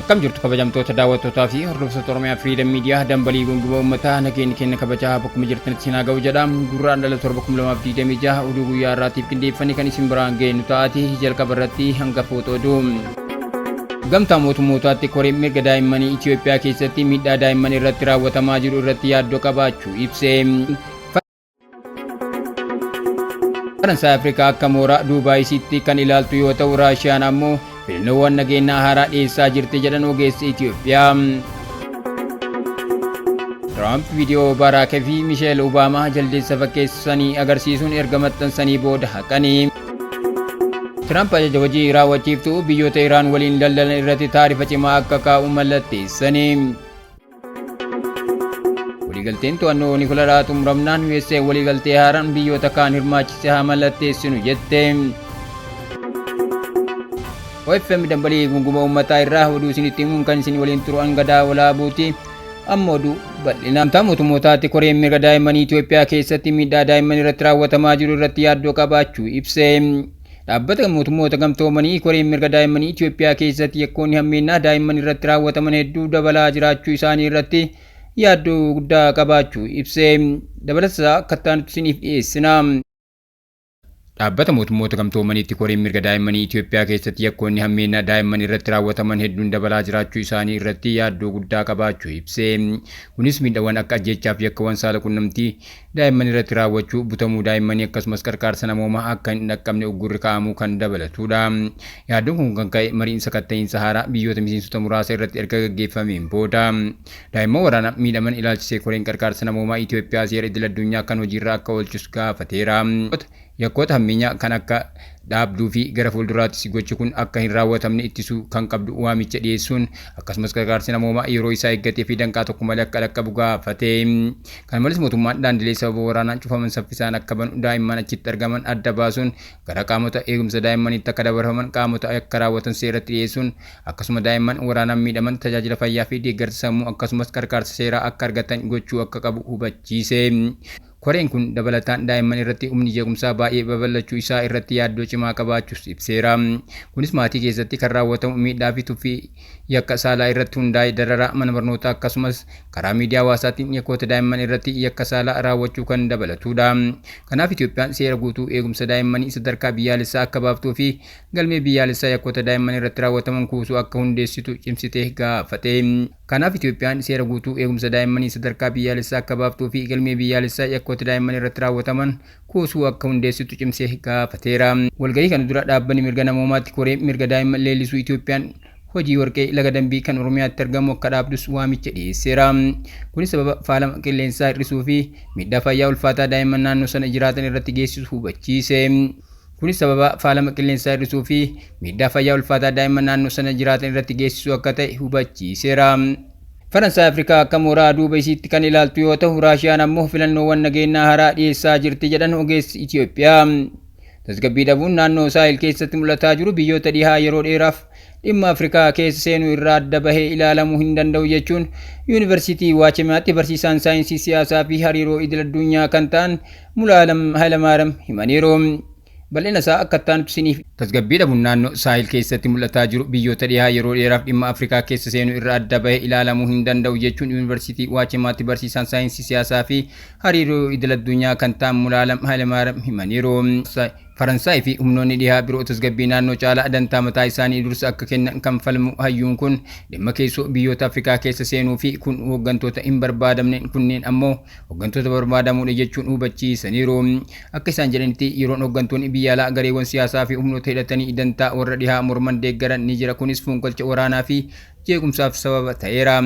Akkam jirtu kabajamtoota daawwattootaa fi hordoftoota Oromiyaa Freedom Media dambalii gungumaa uummataa nageenyi kenna kabajaa bakkuma jirtanitti sinaa ga'u jedha. Gurraan dhala 2026 oduu guyyaa irraatiif qindeeffanii kan isin biraan geenyu ta'ati jalqaba irratti hangafoota oduu. Gamtaa mootummootaatti koreen mirga daa'immanii Itoophiyaa keessatti miidhaa daa'imman irratti raawwatamaa jiru irratti yaaddoo qabaachuu ibse. Faransaay Afrikaa akka mooraa Duubaayisitti kan ilaaltu yoo ta'u Raashiyaan ammoo filannoowwan nageenyaa haaraa dhiyeessaa jirti jedhan ogeessi Itoophiyaa. Trump viidiyoo Baraakii fi Miisheel Obaamaa jaldeessa fakkeessanii agarsiisuun erga maxxansanii booda haqanii. Trump ajaja hojii raawwachiiftuu biyyoota Iraan waliin daldalan irratti taarifa cimaa akka kaa'u mallatteessanii. Waliigalteen to'annoo Nikolaaraa xumuramnaan USA waliigaltee haaraan biyyoota kaan hirmaachise haa mallatteessinu jette. OFM dambalii gungumaa uummataa irraa oduu isinitti himuun kan isin waliin turu Angadaa Walaabuuti. Amma oduu bal'inaan. Gamtaa mootummootaatti koreen mirga daa'immanii Itoophiyaa keessatti miidhaa daa'imman irratti raawwatamaa jiru irratti yaaddoo qabaachuu ibse. Dhaabbata mootummoota gamtoomanii koreen mirga daa'immanii Itoophiyaa keessatti yakkoonni hammeenyaa daa'imman irratti raawwataman hedduu dabalaa jiraachuu isaanii irratti yaaddoo guddaa qabaachuu ibse. Dabalataa akka ta'anitti isiniif dhiyeessina. Dhaabbata mootummoota gamtoomaniitti koreen mirga daa'immanii Itoophiyaa keessatti yakkoonni hammeenyaa daa'imman irratti raawwataman hedduun dabalaa jiraachuu isaanii irratti yaaddoo guddaa qabaachuu ibse. Kunis miidhaawwan akka ajjeechaaf yakkawwan saala qunnamtii daa'imman irratti raawwachuu, butamuu daa'immanii akkasumas gargaarsa namoomaa akka hin dhaqqabne uggurri kaa'amuu kan dabalatudha. Yaaddoon kun kan ka'e mariin sakatta'iinsa haaraa biyyoota miseensota muraasa irratti erga gaggeeffameen booda. Daa'imman waraana miidhaman ilaalchisee koreen gargaarsa namoomaa Itoophiyaa seera idil-addunyaa kan hojiirra akka oolchus gaafateera. Yakkoota hammeenyaa kan akka dhaabduu fi gara fuulduraattis gochi kun akka hin raawwatamne ittisuu kan qabdu waamicha dhiyeessuun akkasumas gargaarsi namoomaa yeroo isaa eeggatee fi danqaa tokko malee akka dhaqqabu gaafate. Kana malees mootummaan daandilee sababa waraanaan cufaman saffisaan akka banu, daa'imman achitti argaman adda baasuun gara qaamota eegumsa daa'immaniitti akka dabarfaman, qaamota akka raawwatan seeratti dhiyeessuun akkasuma daa'imman waraanaan miidhaman tajaajila fayyaa fi deeggarsa sammuu akkasumas gargaarsa seeraa akka argatan gochuu akka qabu hubachiise. Koreen kun dabalataan daa'imman irratti humni jeequmsaa baay'ee babal'achuu isaa irratti yaaddoo cimaa qabaachuus ibseera. Kunis maatii keessatti kan raawwatamu miidhaa fi tuffii yakka saalaa irratti hundaa'e dararaa mana barnootaa akkasumas karaa miidiyaa hawaasaatiin yakkoota daa'imman irratti yakka saalaa raawwachuu kan dabalatudha. Kanaaf Itoophiyaan seera guutuu eegumsa daa'immanii sadarkaa biyyaalessaa akka baaftuu fi galmee biyyaalessaa yakkoota daa'imman irratti raawwataman kuusuu akka hundeessitu cimsitee gaafate. Kanaaf Itoophiyaan seera guutuu eegumsa daa'immanii sadarkaa biyyaalessaa akka baaftuu fi galmee biyyaalessaa yakkoota daa'imman irratti raawwataman kuusuu akka hundeessitu cimsee gaafateera. Walgahii kana dura dhaabbanni mirga namoomaatti koreen mirga daa'imman leellisuu Itoophiyaan hojii warqee laga dambii kan Oromiyaatti argamu akka dhaabdus waamicha dhiyeesseera. Kunis sababa faalama qilleensaa hir'isuu fi miidhaa fayyaa ulfaataa daa'imman naannoo sana jiraatan irratti geessisu hubachiise. Kunis sababa faalama qilleensaa hir'isuu fi miidhaa fayyaa ulfaataa daa'imman naannoo sana jiraatan irratti geessisu akka ta'e hubachiiseera. Faransaay Afrikaa akka mooraa Duubaayisitti kan ilaaltu yoo ta'u Raashiyaan ammoo filannoowwan nageenyaa haaraa dhiyeessaa jirti jedhan ogeessi Itoophiyaa. Tasgabbii dhabuun naannoo Saahil keessatti mul'ataa jiru biyyoota dhihaa yeroo dheeraaf dhimma Afrikaa keessa seenuu irraa adda bahee ilaalamuu hin danda'u jechuun Yuunivarsiitii Waachemaatti barsiisaan saayinsii siyaasaa fi hariiroo idil-addunyaa kan ta'an Mulaalam Hayilamaariyaam himaniiru. Bal'ina isaa akka ta'anitti isiniif tasgabbii dhabuun naannoo Saahil keessatti mul'ataa jiru biyyoota dhihaa yeroo dheeraaf dhimma Afrikaa keessa seenuu irraa adda bahee ilaalamuu hin danda'u jechuun Yuunivarsiitii Waachemaatti barsiisaan saayinsii siyaasaa fi hariiroo idil-addunyaa kan ta'an Mulaalam Hayilamaariyaam himaniiru. Faransaay fi humnoonni dhihaa biroo tasgabbii naannoo caalaa dantaa mataa isaanii dursa akka kennan kan falmu hayyuun kun dhimma keessoo biyyoota Afrikaa keessa seenuu fi kun hooggantoota hin barbaadamne kunneen ammoo hooggantoota barbaadamuudha jechuun hubachiisaniiru. Akka isaan jedhanitti yeroon hooggantoonni biyya alaa gareewwan siyaasaa fi humnoota hidhatanii dantaa warra dhihaa morman deeggaran ni jira. Kunis fonqolcha waraanaa fi jeequmsaaf sababa ta'eera.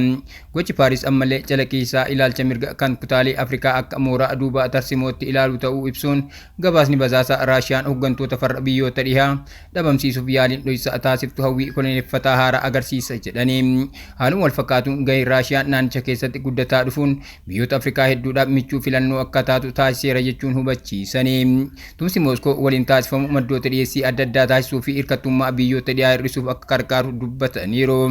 Gochi Paaris ammallee calaqqisaa ilaalcha mirga kan kutaalee Afrikaa akka mooraa duuba tarsimootti ilaalu ta'uu ibsuun gabaasni basaasaa Raashiyaan hooggantoota farra biyyoota dhihaa dhabamsiisuuf yaaliin dho'isa taasiftu hawwii koloneeffataa haaraa agarsiisa jedhanii. Haaluma wal fakkaatuun gahee Raashiyaan naannicha keessatti guddataa dhufuun biyyoota Afrikaa hedduudhaaf michuu filannoo akka taatu taasiseera jechuun hubachiisanii. Tumsi Mooskoo waliin taasifamu maddoota dhiyeessii adda addaa taasisuu fi hirkattummaa biyyoota dhihaa hir'isuuf akka gargaaru dubbataniiru.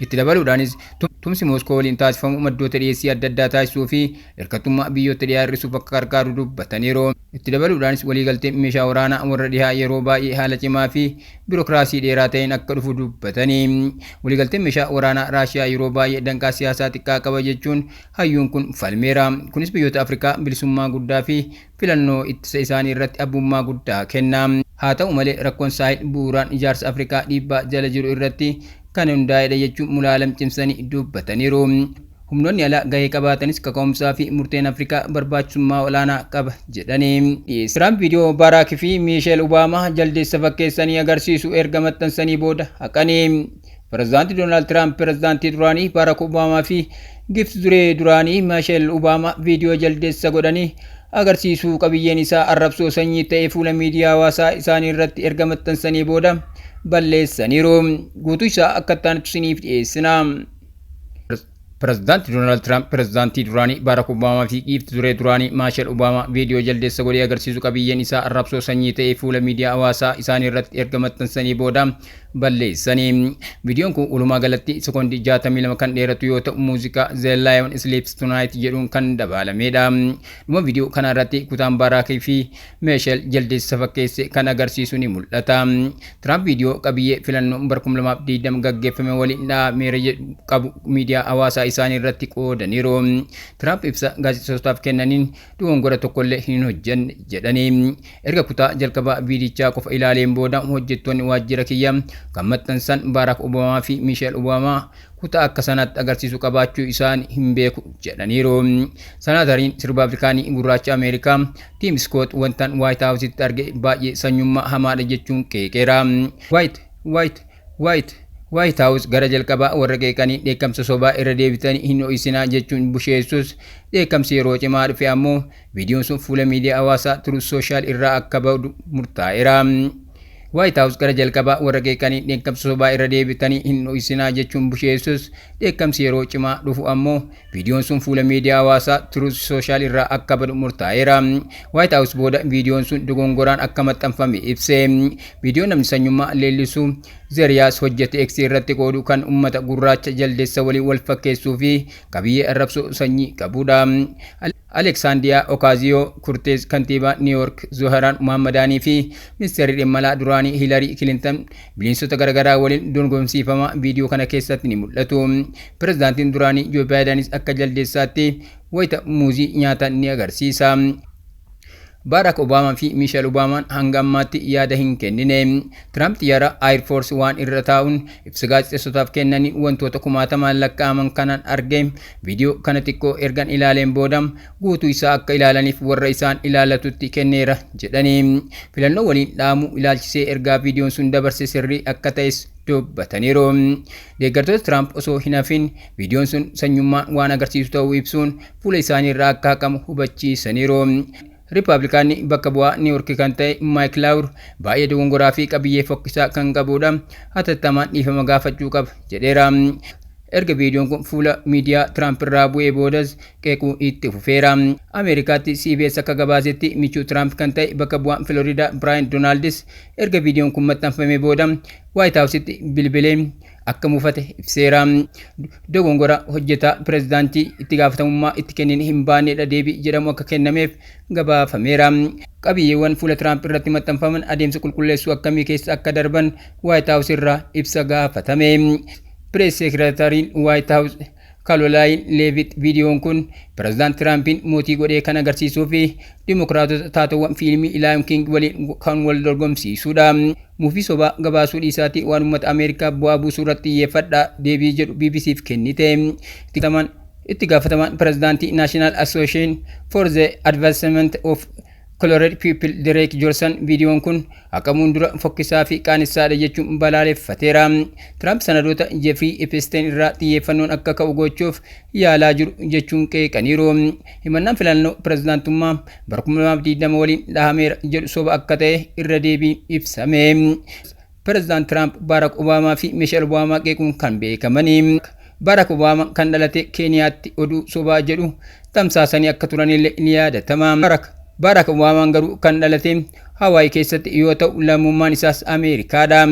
Itti dabaluudhaanis tumsi Mooskoo waliin taasifamu maddoota dhiyeessii adda addaa taasisuu fi hirkattummaa biyyoota dhiyaa hir'isuuf akka gargaaru dubbataniiru. Itti dabaluudhaanis waliigalteen meeshaa waraanaa warra dhihaa yeroo baay'ee haala cimaa fi biirokiraasii dheeraa ta'een akka dhufu dubbatanii. Waliigalteen meeshaa waraanaa Raashiyaa yeroo baay'ee danqaa siyaasaa xiqqaa qaba jechuun hayyuun kun falmeera. Kunis biyyoota Afrikaa bilisummaa guddaa fi filannoo ittisa isaanii irratti abbummaa guddaa kenna. Haa ta'u malee rakkoon saahil bu'uuraan ijaarsa Afrikaa dhiibbaa jala jiru irratti kan hundaa'edha jechuun mulaalam cimsanii dubbataniiru. Humnoonni alaa gahee qabaatanis kaka'umsaa fi murteen Afrikaa barbaachisummaa olaanaa qaba jedhanii. Tiraamp viidiyoo Baaraak fi Miisheel Obaamaa jaldeessa fakkeessanii agarsiisu erga maxxansanii booda haqanii. Pireezidaantii Doonaald Tiraamp pireezidaantii duraanii Baaraak Obaamaa fi giifti duree duraanii Miisheel Obaamaa viidiyoo jaldeessa godhanii agarsiisuu qabiyyeen isaa arrabsoo sanyii ta'ee fuula miidiyaa hawaasaa isaanii irratti erga maxxansanii booda balleessaniiru. Guutuu isaa akka ta'anitti isiniif dhiyeessina. Pireezidaantii Doonaald Tiraamp pireezidaantii duraanii Baaraak Obaamaa fi giifti duree duraanii Miisheel Obaamaa viidiyoo jaldeessa godhee agarsiisuu qabiyyeen isaa arrabsoo sanyii ta'ee fuula miidiyaa hawaasaa isaanii irratti erga maxxansanii booda balleessanii. Viidiyoon kun walumaa galatti sekoondii 62 kan dheeratu yoo ta'u muuziqaa The Lion Sleeps Tonight jedhuun kan dabalamedha. Dhuma viidiyoo kana irratti kutaan Baaraak fi Miisheel jaldeessa fakkeesse kan agarsiisu ni mul'ata. Tiraamp viidiyoo qabiyyee filannoo bara 2020 gaggeeffame waliin dhaameera qabu miidiyaa hawaasaa isaanii irratti qoodaniiru. Tiraamp ibsa gaazexeessootaaf kennaniin dogongora tokkollee hin hojjenne jedhanii. Erga kutaa jalqabaa viidiyichaa qofa ilaaleen booda hojjettoonni waajjira kiyyaa kan maxxansan Baaraak Obaamaa fi Miisheel Obaamaa kutaa akka sanatti agarsiisu qabaachuu isaan hin beeku jedhaniiru. Sanaatariin sirba Afrikaanii gurraacha Ameerikaa Tiim Skoot wantaan Waayit Haawusitti arge baay'ee sanyummaa hamaadha jechuun qeeqeera. Waayit Haawus gara jalqabaa warra qeeqanii dheekkamsa sobaa irra deebitanii hin ho'isinaa jechuun busheessus dheekkamsi yeroo cimaa dhufe ammoo viidiyoon sun fuula miidiyaa hawaasaa Truth Social irraa akka ba'u murtaa'eera. White House gara jalqabaa warra qeeqanii dheekkamsa sobaa irra deebitanii hin ho'isinaa jechuun busheessus dheekkamsi yeroo cimaa dhufu ammoo viidiyoon sun fuula miidiyaa hawaasaa Truth Social irraa akka ba'u murtaa'eera. White House booda viidiyoon sun dogongoraan akka maxxanfame ibse. Viidiyoon namni sanyummaa leellisuu Zeriyaas hojjete X irratti qoodu kan ummata gurraacha jaldeessa waliin wal fakkeessuu fi qabiyyee arrabsoo sanyii qabudha. Alexandria Ocasio-Cortez kantiibaa New York Zoharan Mohammadaanii fi ministeerri dhimma alaa duraanii Hillary Clinton bineensota garaagaraa waliin dorgomsiifama viidiyoo kana keessatti ni mul'atu. Pireezidaantiin duraanii Joe Bidenis akka jaldeessaatti wayita muuzii nyaatan ni agarsiisa. Baaraak Obaamaa fi Miisheel Obaamaan hanga ammaatti yaada hin kennine. Tiraamp xiyyaara Air Force One irra taa'uun ibsa gaazexeessotaaf kennanii wantoota kumaatamaan lakkaa'aman kanan arge. Viidiyoo kana xiqqoo ergan ilaaleen booda guutuu isaa akka ilaalaniif warra isaan ilaalatutti kenneera jedhanii. Filannoo waliin dhaamuu ilaalchisee ergaa viidiyoon sun dabarse sirrii akka ta'es dubbataniiru. Deeggartoota Tiraamp osoo hin hafin viidiyoon sun sanyummaan waan agarsiisu ta'uu ibsuun fuula isaanii irraa akka haqamu hubachiisaniiru. Ripaabilikaanii bakka bu'aa New York kan ta'e Mike Lawur baay'ee dogongoraa fi qabiyyee fokkisaa kan qabudha. Hatattamaan dhiifama gaafachuu qaba jedheera. Erga viidiyoon kun fuula miidiyaa Tiraamp irraa bu'ee boodas qeequu itti fufeera. Ameerikaatti CBS akka gabaasetti michuu Tiraamp kan ta'e bakka bu'aan Florida Brian Donaldis erga viidiyoon kun maxxanfame booda White Houseitti bilbilee akka mufate ibseera. Dogongora hojjetaa pireezidaantii itti gaafatamummaa itti kennin hin baanedha deebii jedhamu akka kennameef gabaafameera. Qabiyyeewwan fuula Tiraamp irratti maxxanfaman adeemsa qulqulleessuu akkamii keessa akka darban White House irraa ibsa gaafatame. Press Secretary White House Caroline Leavitt viidiyoon kun pireezidaant Tiraampiin mootii godhee kan agarsiisuu fi dimokiraatota taatowwan fiilmii Lion King waliin kan wal dorgomsiisudha. Muufii sobaa gabaasuu dhiisaatii waan uummata Ameerikaa bu'aa buusuu irratti xiyyeeffadha deebii jedhu BBC'f kennite. Itti gaafatamaan pireezidaantii National Association for the Advancement of Colored People Derek Johnson viidiyoon kun haqamuun dura fokkisaa fi qaanessadha jechuun balaaleffateera. Tiraamp sanadoota Jeffrey Epstein irraa xiyyeeffannoon akka ka'u gochuuf yaalaa jiru jechuun qeeqaniiru. Himannaan filannoo pireezidaantummaa bara 2020 waliin dhahameera jedhu soba akka ta'e irra deebiin ibsame. Pireezidaant Tiraamp Baaraak Obaamaa fi Miisheel Obaamaa qeequun kan beekamani. Baaraak Obaamaa kan dhalate Keeniyaatti oduu sobaa jedhu tamsaasanii akka turanillee ni yaadatama. Baaraak Obaamaan garuu kan dhalate Hawaii keessatti yoo ta'u lammummaan isaas Ameerikaadha.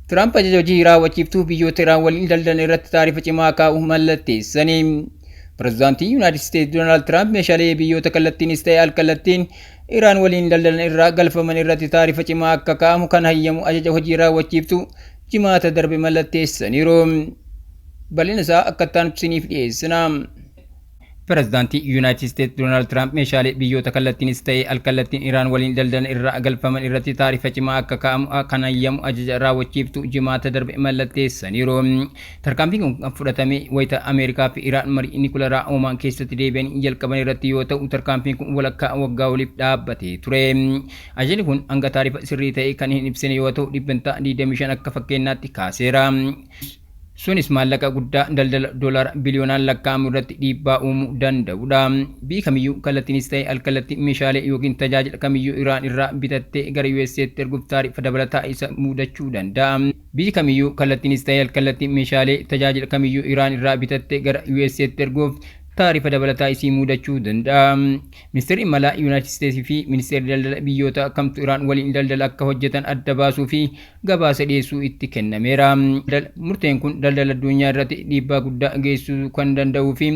Tiraamp ajaja hojii raawwachiiftuu biyyoota Iraan waliin daldalan irratti taarifa cimaa kaa'uu mallatteessanii. Pireezidaantii Yuunaayitid Isteetsi Doonaald Tiraamp meeshaalee biyyoota kallattiinis ta'e al-kallattiin Iraan waliin daldalan irraa galfaman irratti taarifa cimaa akka kaa'amu kan hayyamu ajaja hojii raawwachiiftuu jimaata darbe mallatteessaniiru. Bal'ina isaa akka isiniif dhiyeessina. Pireezidaantii Yuunaayitid Isteetsi Doonaald Tiraamp meeshaalee biyyoota kallattiinis ta'e al-kallattiin Iraan waliin daldalan irraa galfaman irratti taarifa cimaa akka kaa'amu kan hayyamu ajaja raawwachiiftuu jimaata darbe mallatteessaniiru. Tarkaanfiin kun kan fudhatame wayita Ameerikaa fi Iraan marii niwukilaraa Oomaan keessatti deebi'anii jalqaban irratti yoo ta'u, tarkaanfiin kun walakkaa waggaa oliif dhaabbatee ture. Ajajni kun hanga taarifa sirrii ta'e kan hin ibsine yoo ta'u, dhibbantaa 25 akka fakkeenyaatti kaaseera. Sunis maallaqa guddaa daldala doolaara biliyoonaan lakkaa'amu irratti dhiibbaa uumuu danda'udha. Biyyi kamiyyuu kallattiinis ta'e al-kallattiin meeshaalee yookiin tajaajila kamiyyuu Iraan irraa bitattee gara USA'tti erguuf taarifa dabalataa isa mudachuu danda'a. Biyyi kamiyyuu kallattiinis ta'e al-kallattiin meeshaalee tajaajila kamiyyuu Iraan irraa bitattee gara USA'tti erguuf taarifa dabalataa isii mudachuu danda'a. Ministeerri imala Yuunaayitid Isteetsi fi ministeerri daldala biyyoota kamtu Iraan waliin daldala akka hojjetan adda baasuu fi gabaasa dhiyeessuu itti kennameera. Murteen kun daldala addunyaa irratti dhiibbaa guddaa geessisuu kan danda'uu fi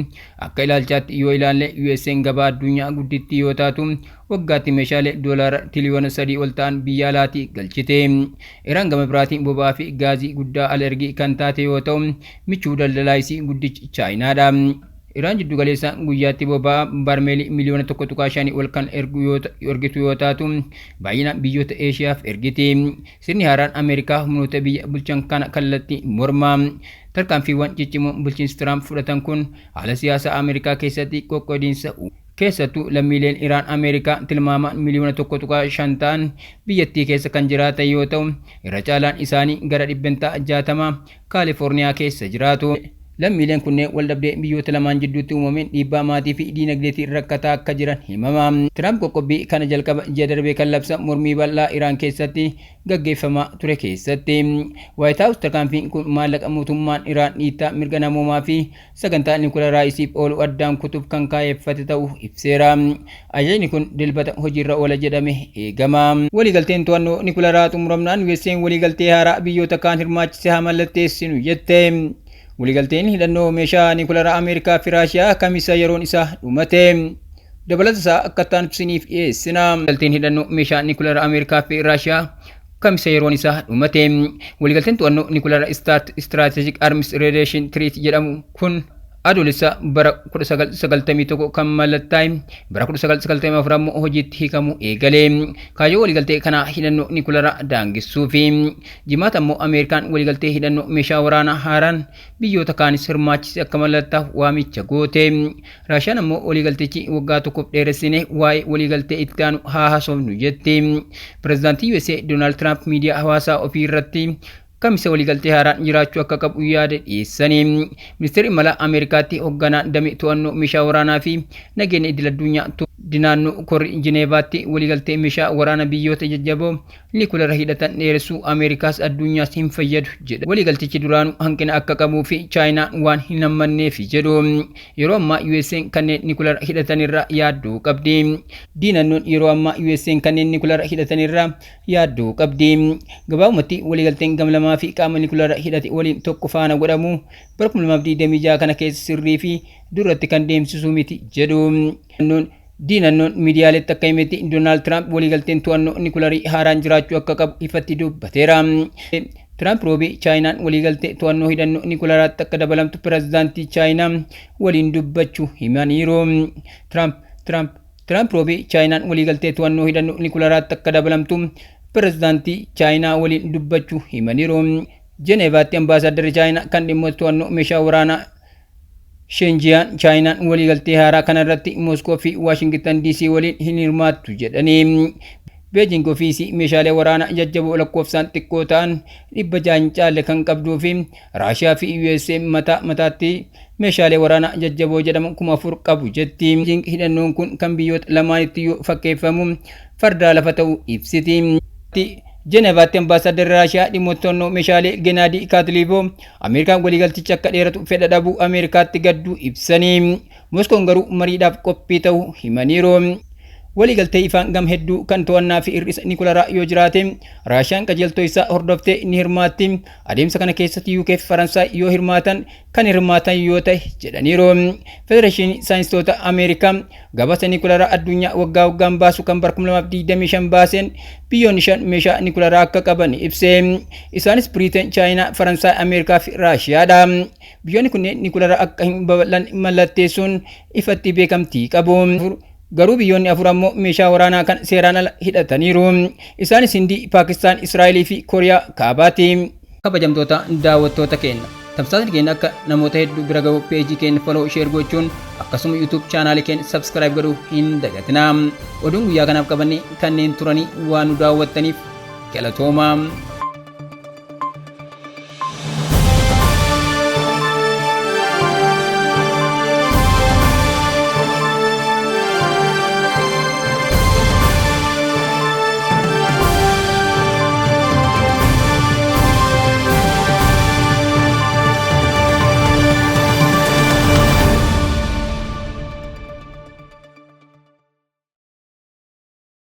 akka ilaalchaatti yoo ilaalle USA'n gabaa addunyaa guddittii yoo taatu waggaatti meeshaalee doolaara tiriliyoona 3 ol ta'an biyya alaatii galchite. Iraan gama biraatiin boba'aa fi gaazii guddaa ala ergii kan taate yoo ta'u, michuu daldalaa isii guddichi Chaayinaadha. Iraan jiddu galeessaan guyyaatti boba'aa barmeelii miliyoona 1.5 ol kan ergitu yoo taatu, baay'ina biyyoota Eeshiyaaf ergiti. Sirni haaraan Ameerikaa humnoota biyya bulchan kana kallattii morma. Tarkaanfiiwwan ciccimoo bulchiinsi Tiraamp fudhatan kun haala siyaasaa Ameerikaa keessatti qoqqoodiinsa keessattuu lammiileen Iraan Ameerikaa tilmaamaan miliyoona 1.5 ta'an biyyattii keessa kan jiraatan yoo ta'u, irra caalaan isaanii gara dhibbantaa 60 Kaalifoorniyaa keessa jiraatu. Lammiileen kunneen waldhabdee biyyoota lamaan jidduutti uumameen dhiibbaa maatii fi diinagdeetiin rakkataa akka jiran himama. Tiraamp qoqqobbii kana jalqaba ji'a darbee kan labsan mormii bal'aa Iraan keessatti gaggeeffamaa ture keessatti. Waayit Haawus tarkaanfiin kun maallaqa mootummaan Iraan dhiittaa mirga namoomaa fi sagantaa niwukilaraa isiif oolu addaan kutuuf kan kaayeffate ta'uu ibseera. Ajajni kun dilbata hojiirra oola jedhame eegama. Waliigalteen to'annoo niwukilaraa xumuramnaan USA'n waliigaltee haaraa biyyoota kaan hirmaachise haa mallatteessinu jette. Waliigalteen hidhannoo meeshaa niwukilaraa Ameerikaa fi Raashiyaa kamisa yeroon isaa dhumate. Dabalata isaa akka isiniif dhiyeessina. Waliigalteen hidhannoo meeshaa niwukilaraa Ameerikaa fi Raashiyaa kamisa yeroon isaa dhumate. Waliigalteen to'annoo niwukilaraa Strategic Arms Reduction Treaty jedhamu kun adoolessa bara 1991 kan mallattaa'e bara 1994 ammoo hojiitti hiikamu eegale. Kaayyoo waliigaltee kanaa hidhannoo niwukilaraa daangessuufi. Jimaata ammoo Ameerikaan waliigaltee hidhannoo meeshaa waraanaa haaraan biyyoota kaanis hirmaachise akka mallattaa'u waamicha goote. Raashiyaan ammoo waliigaltichi waggaa tokkoof dheeressine waa'ee waliigaltee itti aanu haa haasofnu jetti. Pireezidaantii USA Doonaald Tiraamp miidiyaa hawaasaa ofii irratti kamisa waliigaltee haaraan jiraachuu akka qabu yaada dhiyeessanii. Ministeerri imala Ameerikaatti hoogganaa damee to'annoo meeshaa waraanaa fi nageenya idil addunyaa dinaannoo korri Jineevaatti waliigaltee meeshaa waraanaa biyyoota jajjaboo niwukilaraa hidhatan dheeressuu Ameerikaas addunyaas hin fayyadu jedha. Waliigaltichi duraanuu hanqina akka qabuu fi Chaayinaan waan hin hammanneef jedhu. Yeroo ammaa USA'n kanneen niwukilaraa hidhatanirraa yaaddoo qabdi. Diinannoon yeroo ammaa USA'n kanneen niwukilaraa hidhatanirraa yaaddoo qabdi. Gabaabumatti waliigalteen gam lamaa fi qaama niwukilaraa hidhate waliin tokko faana godhamu bara 2026 kana keessa sirrii fi duratti kan deemsisu miti jedhu. Diinannoon miidiyaaleetti akka himetti Doonaald Tiraamp waliigalteen to'annoo niwukilaarii haaraan jiraachuu akka qabu ifatti dubbateera. Tiraamp roobii Chaayinaan waliigaltee to'annoo hidhannoo niwukilaaraatti akka dabalamtu pireezidaantii Chaayinaa waliin dubbachuu himaniiru. Tiraamp roobii Chaayinaan waliigaltee to'annoo hidhannoo niwukilaaraatti akka dabalamtu pireezidaantii Chaayinaa waliin dubbachuu himaniiru. Jeneevaatti ambaasaaddarri Chaayinaa kan dhimmoota to'annoo meeshaa waraanaa Shenzhen Chaayinaan waliigaltee haaraa kanarratti Moskoo fi Washington DC waliin hin hirmaattu jedhanii. Beijing ofiisii meeshaalee waraanaa jajjaboo lakkoofsaan xiqqoo ta'an 600 caalle kan qabduu fi Raashiyaa fi USA mataatti meeshaalee waraanaa jajjaboo jedhamu 4,000 qabu jetti. Hidhannoon kun kan biyyoota lamaanitti yoo fakkeeffamu fardaa lafa ta'uu ibsiti. Jeneevaatti ambaasaaddarri Raashiyaa dhimmoota to'annoo meeshaalee Gennady Kotlyarov Ameerikaan waliigalticha akka dheeratu fedha dhabuu Ameerikaatti gadduu ibsanii. Moskoon garuu mariidhaaf qophii ta'uu himaniiru. waliigaltee ifaan gam hedduu kan to'annaa fi hir'isa Nikolaraa yoo jiraate Raashiyaan qajeeltoo isaa hordoftee ni hirmaatti. Adeemsa kana keessatti UK fi Faransaay yoo hirmaatan kan hirmaatan yoo ta'e jedhaniiru. Federeeshinii saayinsistoota Ameerikaa gabaasa Nikolaraa addunyaa waggaa waggaan baasu kan bara 2025 baaseen biyyoonni 5 meeshaa Nikolaraa akka qaban ibse. Isaanis Biriteen, Chaayinaa, Faransaay, Ameerikaa fi Raashiyaadha. Biyyoonni kunneen Nikolaraa akka hin babal'an mallatteessuun ifatti beekamtii qabu. Garuu biyyoonni 4 ammoo meeshaa waraanaa kan seeraan ala hidhataniiru. Isaanis Hindii, Paakistaan, Israa'elii fi Kooriyaa Kaabaati. Kabajamtoota daawwattoota keenya. Tamsaasni keenya akka namoota hedduu bira gahu peejii keenya follow share gochuun akkasuma YouTube chaanaalii keenya subscribe godhuu hin dagatinaa. Oduun guyyaa kanaaf qabanne kanneen turanii waan nu daawwattaniif galatooma.